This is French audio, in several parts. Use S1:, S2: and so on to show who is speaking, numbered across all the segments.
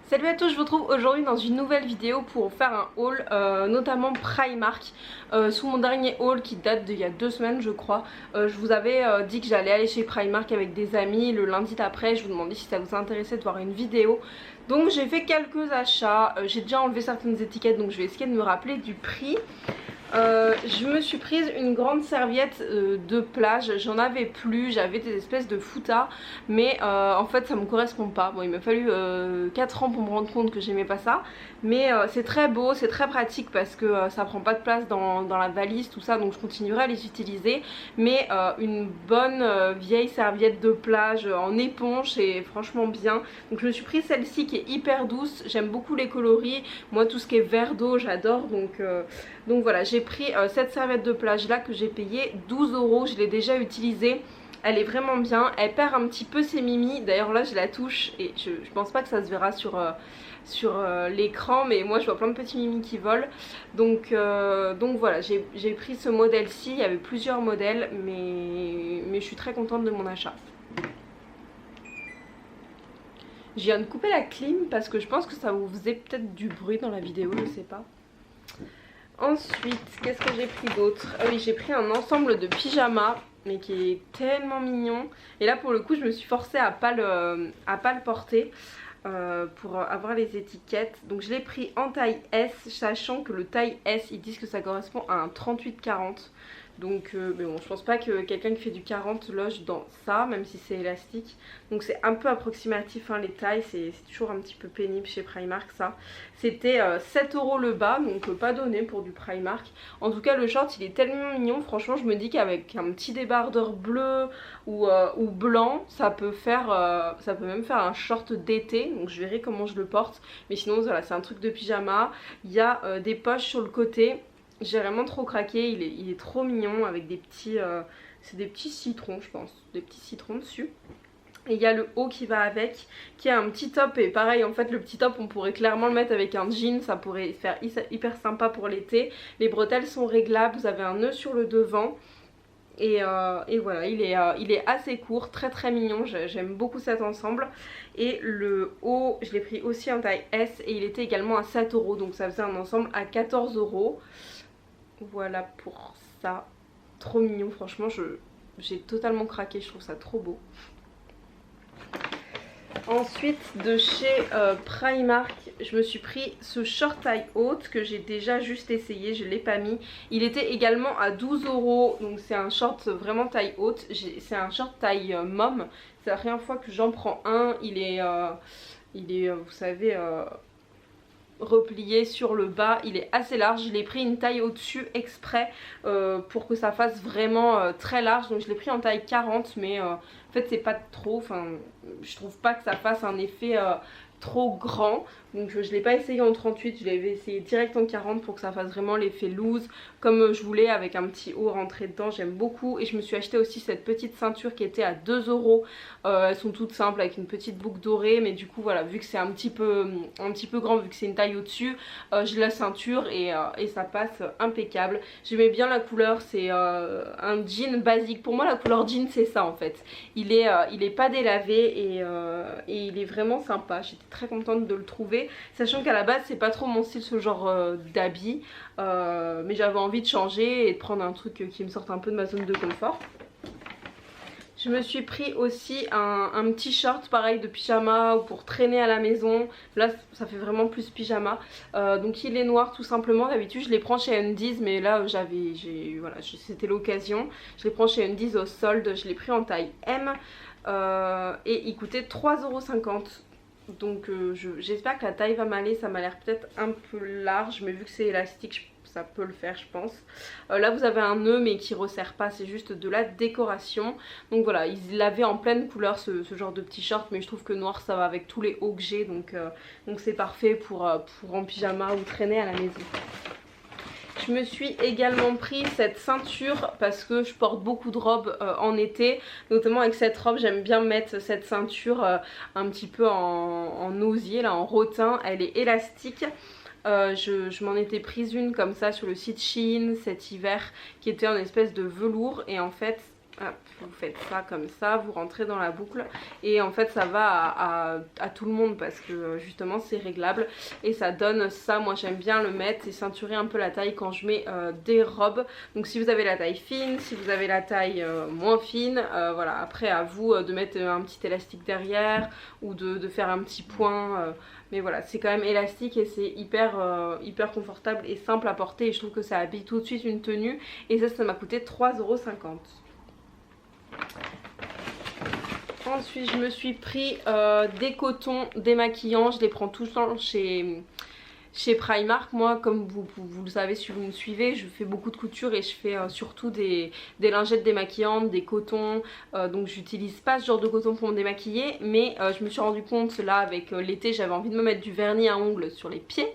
S1: Salut à tous, je vous retrouve aujourd'hui dans une nouvelle vidéo pour faire un haul, notamment Primark. Sous mon dernier haul qui date d'il y a 2 semaines je crois, je vous avais dit que j'allais aller chez Primark avec des amis le lundi d'après. Je vous demandais si ça vous intéressait de voir une vidéo. Donc j'ai fait quelques achats, j'ai déjà enlevé certaines étiquettes donc je vais essayer de me rappeler du prix. Je me suis prise une grande serviette de plage, j'en avais plus, j'avais des espèces de foutas mais en fait ça me correspond pas. Bon, il m'a fallu 4 ans pour me rendre compte que j'aimais pas ça, mais c'est très beau, c'est très pratique parce que ça prend pas de place dans la valise tout ça, donc je continuerai à les utiliser. Mais une bonne vieille serviette de plage en éponge c'est franchement bien, donc je me suis prise celle-ci qui est hyper douce. J'aime beaucoup les coloris, moi tout ce qui est vert d'eau j'adore, donc voilà, j'ai pris cette serviette de plage là que j'ai payé 12 €. Je l'ai déjà utilisée, elle est vraiment bien, elle perd un petit peu ses mimis. D'ailleurs là je la touche et je pense pas que ça se verra sur l'écran, mais moi je vois plein de petits mimis qui volent. Donc voilà, j'ai pris ce modèle-ci. Il y avait plusieurs modèles mais je suis très contente de mon achat. Je viens de couper la clim parce que je pense que ça vous faisait peut-être du bruit dans la vidéo, je sais pas. Ensuite, qu'est-ce que j'ai pris d'autre? Ah oui, j'ai pris un ensemble de pyjamas, mais qui est tellement mignon. Et là, pour le coup, je me suis forcée à pas le porter pour avoir les étiquettes. Donc, je l'ai pris en taille S, sachant que le taille S, ils disent que ça correspond à un 38-40. Donc, mais bon, je pense pas que quelqu'un qui fait du 40 loge dans ça, même si c'est élastique. Donc, c'est un peu approximatif, hein, les tailles. C'est toujours un petit peu pénible chez Primark, ça. C'était 7 € le bas, donc pas donné pour du Primark. En tout cas, le short, il est tellement mignon. Franchement, je me dis qu'avec un petit débardeur bleu ou blanc, ça peut même faire un short d'été. Donc, je verrai comment je le porte. Mais sinon, voilà, c'est un truc de pyjama. Il y a des poches sur le côté. J'ai vraiment trop craqué, il est trop mignon avec des petits, c'est des petits citrons je pense, des petits citrons dessus. Et il y a le haut qui va avec, qui est un petit top, et pareil en fait le petit top on pourrait clairement le mettre avec un jean, ça pourrait faire hyper sympa pour l'été. Les bretelles sont réglables, vous avez un nœud sur le devant. Et voilà, il est assez court, très très mignon, j'aime beaucoup cet ensemble. Et le haut, je l'ai pris aussi en taille S et il était également à 7 €, donc ça faisait un ensemble à 14 €. Voilà pour ça, trop mignon, franchement j'ai totalement craqué, je trouve ça trop beau. Ensuite de chez Primark, je me suis pris ce short taille haute que j'ai déjà juste essayé, je ne l'ai pas mis. Il était également à 12 €, donc c'est un short vraiment taille haute, c'est un short taille mom. C'est la première fois que j'en prends un, il est vous savez, replié sur le bas, il est assez large. Je l'ai pris une taille au-dessus exprès pour que ça fasse vraiment très large, donc je l'ai pris en taille 40, mais en fait c'est pas trop, enfin je trouve pas que ça fasse un effet trop grand, donc je l'ai pas essayé en 38, je l'avais essayé direct en 40 pour que ça fasse vraiment l'effet loose comme je voulais, avec un petit haut rentré dedans. J'aime beaucoup. Et je me suis acheté aussi cette petite ceinture qui était à 2 €. Elles sont toutes simples avec une petite boucle dorée, mais du coup voilà, vu que c'est un petit peu grand, vu que c'est une taille au dessus, j'ai la ceinture et ça passe impeccable. J'aimais bien la couleur, c'est un jean basique. Pour moi la couleur jean c'est ça en fait, il est pas délavé et il est vraiment sympa. J'étais très contente de le trouver, sachant qu'à la base c'est pas trop mon style ce genre d'habit, mais j'avais envie de changer et de prendre un truc qui me sorte un peu de ma zone de confort. Je me suis pris aussi un petit short pareil de pyjama ou pour traîner à la maison. Là ça fait vraiment plus pyjama, donc il est noir tout simplement. D'habitude je les prends chez Undies, mais là voilà, c'était l'occasion. Je les prends chez Undies au solde, je l'ai pris en taille M et il coûtait 3,50 €. Donc j'espère que la taille va m'aller, ça m'a l'air peut-être un peu large, mais vu que c'est élastique ça peut le faire je pense. Là vous avez un nœud mais qui resserre pas, c'est juste de la décoration. Donc voilà, ils l'avaient en pleine couleur ce genre de petit short, mais je trouve que noir ça va avec tous les hauts que j'ai, donc c'est parfait pour en pyjama ou traîner à la maison. Je me suis également pris cette ceinture parce que je porte beaucoup de robes en été. Notamment avec cette robe, j'aime bien mettre cette ceinture un petit peu en osier, là, en rotin. Elle est élastique. Je m'en étais prise une comme ça sur le site Shein cet hiver qui était en espèce de velours, et en fait Hop, vous faites ça comme ça, vous rentrez dans la boucle et en fait ça va à tout le monde parce que justement c'est réglable et ça donne ça. Moi j'aime bien le mettre et ceinturer un peu la taille quand je mets des robes. Donc si vous avez la taille fine, si vous avez la taille moins fine, voilà, après à vous de mettre un petit élastique derrière ou de faire un petit point. Mais voilà, c'est quand même élastique et c'est hyper confortable et simple à porter et je trouve que ça habille tout de suite une tenue et ça m'a coûté 3,50 €. Ensuite je me suis pris des cotons démaquillants, je les prends tout le temps chez Primark. Moi comme vous le savez si vous me suivez, je fais beaucoup de couture et je fais surtout des lingettes démaquillantes, des cotons, donc j'utilise pas ce genre de coton pour me démaquiller, mais je me suis rendu compte là avec l'été j'avais envie de me mettre du vernis à ongles sur les pieds.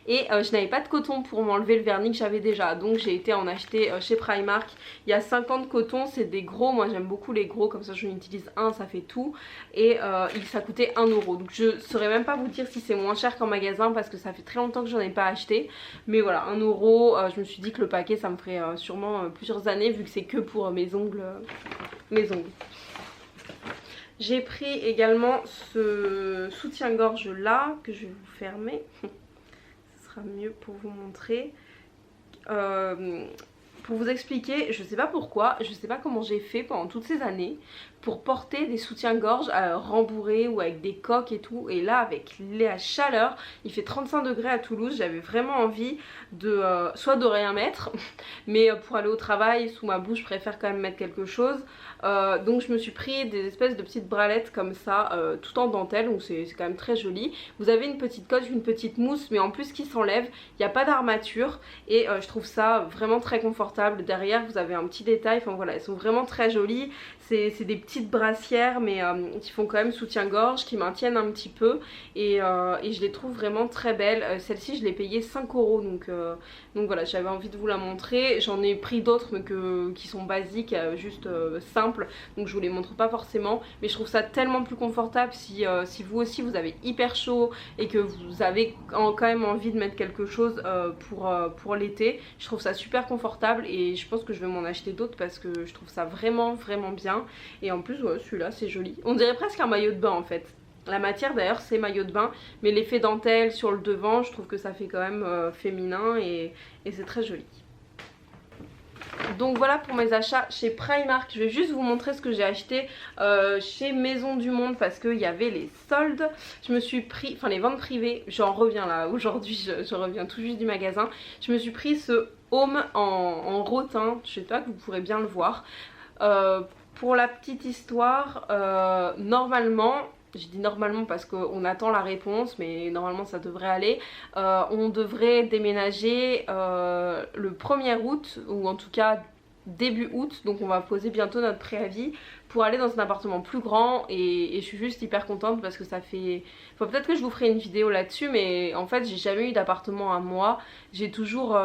S1: Et je n'avais pas de coton pour m'enlever le vernis que j'avais déjà, donc j'ai été en acheter chez Primark. Il y a 50 cotons, c'est des gros, moi j'aime beaucoup les gros, comme ça j'en utilise un, ça fait tout. Et ça coûtait 1 €, donc je saurais même pas vous dire si c'est moins cher qu'en magasin parce que ça fait très longtemps que j'en ai pas acheté. Mais voilà, 1 €, je me suis dit que le paquet ça me ferait sûrement plusieurs années vu que c'est que pour mes ongles. J'ai pris également ce soutien-gorge là, que je vais vous fermer. Mieux pour vous montrer, pour vous expliquer, je sais pas pourquoi, je sais pas comment j'ai fait pendant toutes ces années pour porter des soutiens-gorge rembourrés ou avec des coques et tout, et là avec la chaleur, il fait 35 degrés à Toulouse, j'avais vraiment envie de soit de rien mettre, mais pour aller au travail sous ma bouche je préfère quand même mettre quelque chose, donc je me suis pris des espèces de petites bralettes comme ça, tout en dentelle, donc c'est quand même très joli. Vous avez une petite coque, une petite mousse, mais en plus qui s'enlève, il n'y a pas d'armature et je trouve ça vraiment très confortable. Derrière vous avez un petit détail, enfin voilà, elles sont vraiment très jolies. C'est des petites brassières mais qui font quand même soutien-gorge, qui maintiennent un petit peu et je les trouve vraiment très belles. Celle-ci je l'ai payée 5 €, donc voilà, j'avais envie de vous la montrer. J'en ai pris d'autres mais qui sont basiques, juste simples, donc je vous les montre pas forcément, mais je trouve ça tellement plus confortable si vous aussi vous avez hyper chaud et que vous avez quand même envie de mettre quelque chose pour l'été. Je trouve ça super confortable et je pense que je vais m'en acheter d'autres parce que je trouve ça vraiment bien. Et en plus ouais, celui-là c'est joli, on dirait presque un maillot de bain en fait. La matière d'ailleurs c'est maillot de bain, mais l'effet dentelle sur le devant je trouve que ça fait quand même féminin et c'est très joli. Donc voilà pour mes achats chez Primark. Je vais juste vous montrer ce que j'ai acheté chez Maison du Monde parce qu'il y avait les soldes. Je me suis pris, enfin les ventes privées, j'en reviens là aujourd'hui, je reviens tout juste du magasin. Je me suis pris ce home en rotin, je sais pas que vous pourrez bien le voir. Pour la petite histoire, normalement, je dis normalement parce qu'on attend la réponse, mais normalement ça devrait aller. On devrait déménager le 1er août, ou en tout cas début août, donc on va poser bientôt notre préavis pour aller dans un appartement plus grand et je suis juste hyper contente parce que ça fait... Enfin peut-être que je vous ferai une vidéo là-dessus, mais en fait j'ai jamais eu d'appartement à moi. J'ai toujours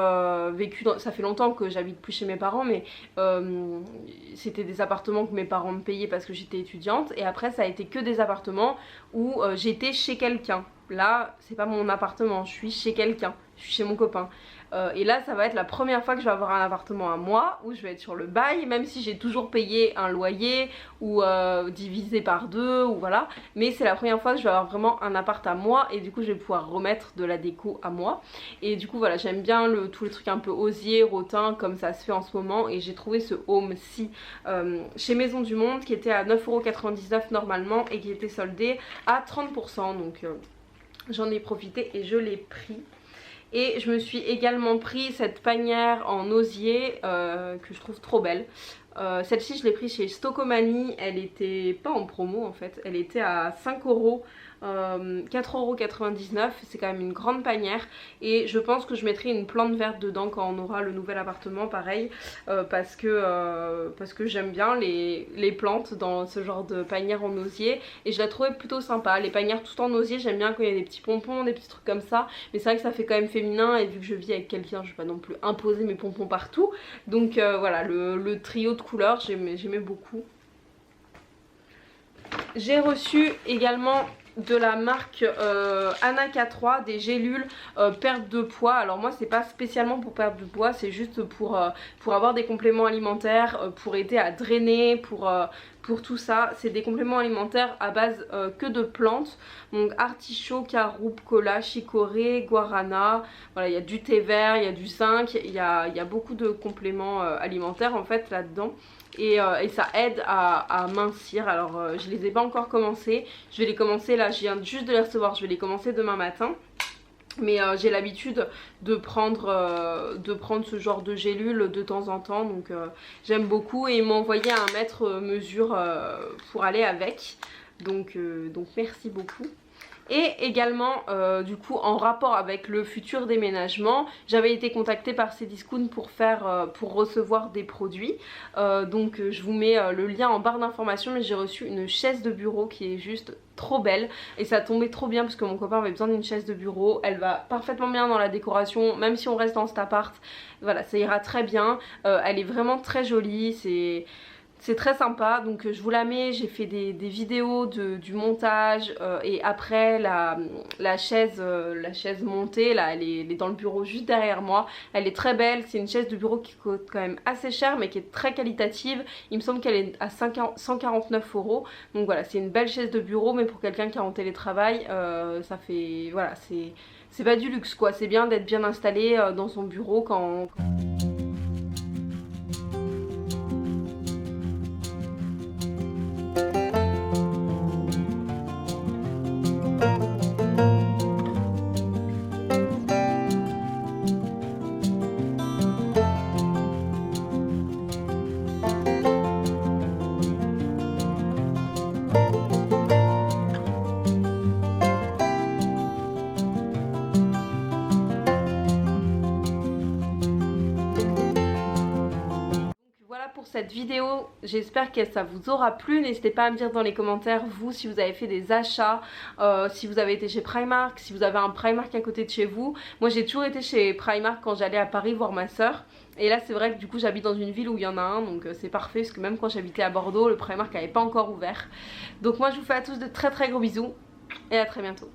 S1: vécu dans... Ça fait longtemps que j'habite plus chez mes parents, mais c'était des appartements que mes parents me payaient parce que j'étais étudiante, et après ça a été que des appartements où j'étais chez quelqu'un. Là c'est pas mon appartement, je suis chez quelqu'un, je suis chez mon copain. Et là ça va être la première fois que je vais avoir un appartement à moi où je vais être sur le bail, même si j'ai toujours payé un loyer ou divisé par deux ou voilà, mais c'est la première fois que je vais avoir vraiment un appart à moi et du coup je vais pouvoir remettre de la déco à moi. Et du coup voilà, j'aime bien tous les trucs un peu osier, rotin comme ça se fait en ce moment, et j'ai trouvé ce home-ci chez Maison du Monde qui était à 9,99 € normalement et qui était soldé à 30%, donc j'en ai profité et je l'ai pris. Et je me suis également pris cette panière en osier que je trouve trop belle. Celle-ci je l'ai prise chez Stocomanie, elle était pas en promo en fait, elle était à 5 €. 4,99 €, c'est quand même une grande panière et je pense que je mettrai une plante verte dedans quand on aura le nouvel appartement, pareil, parce que j'aime bien les plantes dans ce genre de panière en osier et je la trouvais plutôt sympa. Les panières tout en osier j'aime bien quand il y a des petits pompons, des petits trucs comme ça, mais c'est vrai que ça fait quand même féminin et vu que je vis avec quelqu'un je vais pas non plus imposer mes pompons partout, donc voilà, le trio de couleurs j'aimais beaucoup. J'ai reçu également de la marque Anna K3, des gélules perte de poids. Alors moi c'est pas spécialement pour perdre de poids, c'est juste pour avoir des compléments alimentaires, pour aider à drainer, pour tout ça. C'est des compléments alimentaires à base que de plantes, donc artichaut, caroube, cola, chicorée, guarana, voilà, il y a du thé vert, il y a du zinc, il y a beaucoup de compléments alimentaires en fait là-dedans. Et ça aide à mincir. Alors je les ai pas encore commencé, je vais les commencer là, je viens juste de les recevoir, je vais les commencer demain matin. Mais j'ai l'habitude de prendre ce genre de gélules de temps en temps, donc j'aime beaucoup. Et ils m'ont envoyé un mètre mesure pour aller avec, donc merci beaucoup. Et également du coup en rapport avec le futur déménagement, j'avais été contactée par Cdiscount pour recevoir des produits. Donc je vous mets le lien en barre d'informations, mais j'ai reçu une chaise de bureau qui est juste trop belle. Et ça tombait trop bien parce que mon copain avait besoin d'une chaise de bureau. Elle va parfaitement bien dans la décoration, même si on reste dans cet appart. Voilà, ça ira très bien. Elle est vraiment très jolie, c'est très sympa, donc je vous la mets. J'ai fait des vidéos du montage et après la chaise montée là, elle est dans le bureau juste derrière moi. Elle est très belle, c'est une chaise de bureau qui coûte quand même assez cher mais qui est très qualitative. Il me semble qu'elle est à 149 €. Donc voilà, c'est une belle chaise de bureau, mais pour quelqu'un qui est en télétravail, ça fait, voilà, c'est pas du luxe quoi. C'est bien d'être bien installé dans son bureau quand... Pour cette vidéo, j'espère que ça vous aura plu. N'hésitez pas à me dire dans les commentaires vous si vous avez fait des achats, si vous avez été chez Primark, si vous avez un Primark à côté de chez vous. Moi j'ai toujours été chez Primark quand j'allais à Paris voir ma soeur, et là c'est vrai que du coup j'habite dans une ville où il y en a un, donc c'est parfait parce que même quand j'habitais à Bordeaux, le Primark n'avait pas encore ouvert. Donc moi je vous fais à tous de très très gros bisous et à très bientôt.